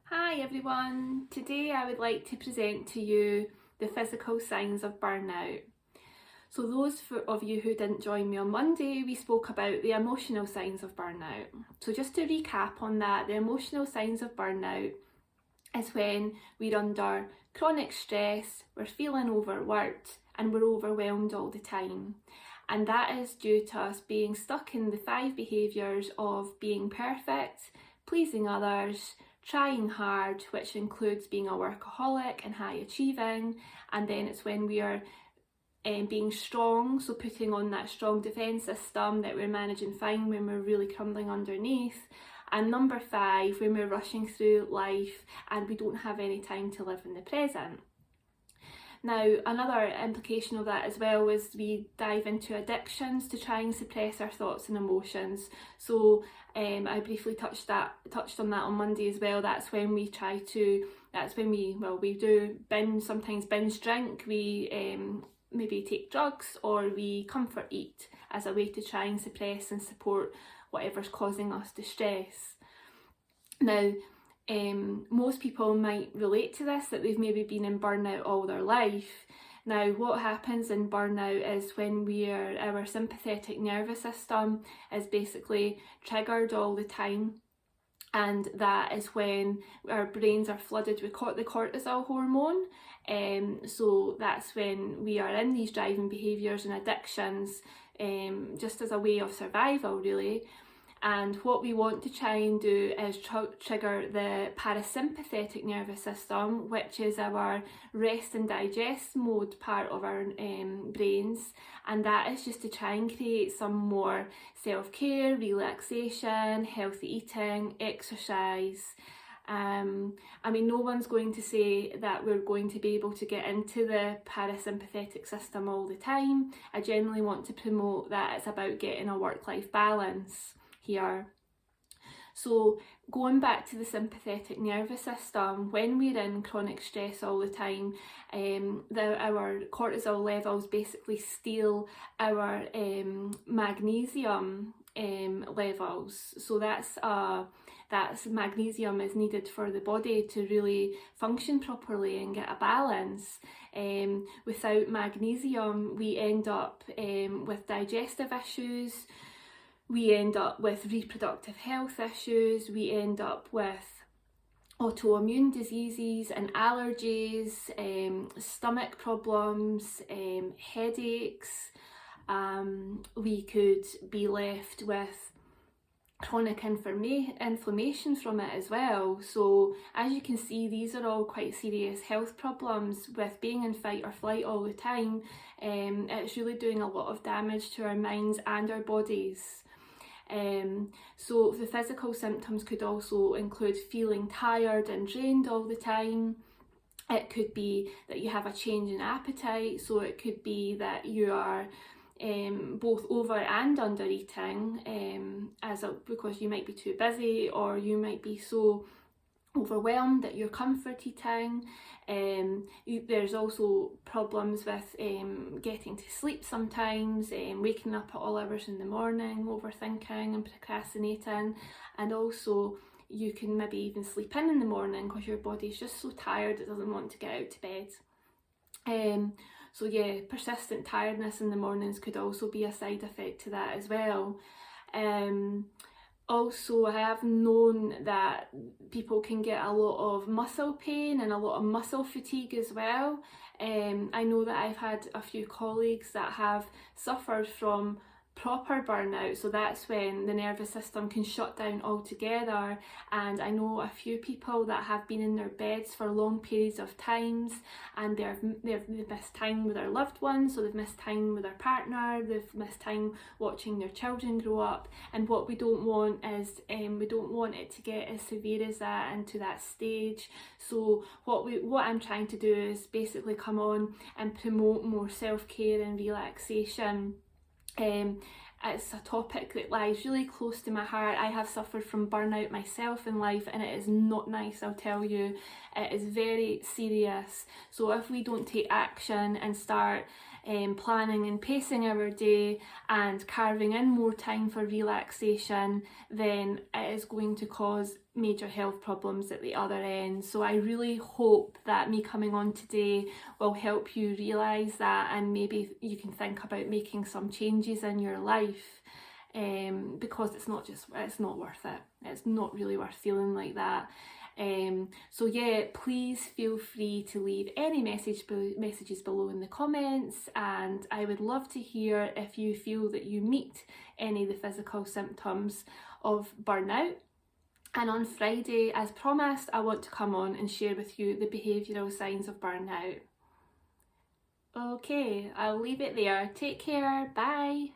Hi everyone, today I would like to present to you the physical signs of burnout. So those of you who didn't join me on Monday, we spoke about the emotional signs of burnout. So just to recap on that, the emotional signs of burnout is when we're under chronic stress, we're feeling overworked and we're overwhelmed all the time. And that is due to us being stuck in the 5 behaviours of being perfect, pleasing others, trying hard, which includes being a workaholic and high achieving, and then it's when we are being strong, so putting on that strong defence system that we're managing fine when we're really crumbling underneath. And number 5, when we're rushing through life and we don't have any time to live in the present. Now, another implication of that as well is we dive into addictions to try and suppress our thoughts and emotions. So I briefly touched on that on Monday as well. That's when we do sometimes binge drink, we maybe take drugs, or we comfort eat as a way to try and suppress and support whatever's causing us distress. Now, most people might relate to this, that they've maybe been in burnout all their life. Now, what happens in burnout is when our sympathetic nervous system is basically triggered all the time, and that is when our brains are flooded with the cortisol hormone. So that's when we are in these driving behaviours and addictions, just as a way of survival really. And what we want to try and do is trigger the parasympathetic nervous system, which is our rest and digest mode part of our brains. And that is just to try and create some more self-care, relaxation, healthy eating, exercise. No one's going to say that we're going to be able to get into the parasympathetic system all the time. I generally want to promote that it's about getting a work-life balance here. So going back to the sympathetic nervous system, when we're in chronic stress all the time, our cortisol levels basically steal our magnesium levels. So that's magnesium is needed for the body to really function properly and get a balance. Without magnesium, we end up with digestive issues. We end up with reproductive health issues, we end up with autoimmune diseases and allergies, stomach problems, headaches. We could be left with chronic inflammation from it as well. So as you can see, these are all quite serious health problems. With being in fight or flight all the time, it's really doing a lot of damage to our minds and our bodies. So the physical symptoms could also include feeling tired and drained all the time. It could be that you have a change in appetite, so it could be that you are both over and under eating because you might be too busy, or you might be so overwhelmed that you're comfort eating. There's also problems with getting to sleep sometimes, waking up at all hours in the morning, overthinking and procrastinating, and also you can maybe even sleep in the morning because your body's just so tired it doesn't want to get out to bed. So yeah, persistent tiredness in the mornings could also be a side effect to that as well. Also, I have known that people can get a lot of muscle pain and a lot of muscle fatigue as well. I know that I've had a few colleagues that have suffered from proper burnout, so that's when the nervous system can shut down altogether. And I know a few people that have been in their beds for long periods of times, and they've missed time with their loved ones, so they've missed time with their partner, they've missed time watching their children grow up. And what we don't want is we don't want it to get as severe as that and to that stage. So what I'm trying to do is basically come on and promote more self-care and relaxation. It's a topic that lies really close to my heart. I have suffered from burnout myself in life, and it is not nice, I'll tell you. It is very serious. So if we don't take action and start planning and pacing our day and carving in more time for relaxation, then it is going to cause major health problems at the other end. So I really hope that me coming on today will help you realise that, and maybe you can think about making some changes in your life, because it's not worth it. It's not really worth feeling like that. So yeah, please feel free to leave any messages below in the comments, and I would love to hear if you feel that you meet any of the physical symptoms of burnout. And on Friday, as promised, I want to come on and share with you the behavioural signs of burnout. Okay, I'll leave it there. Take care. Bye.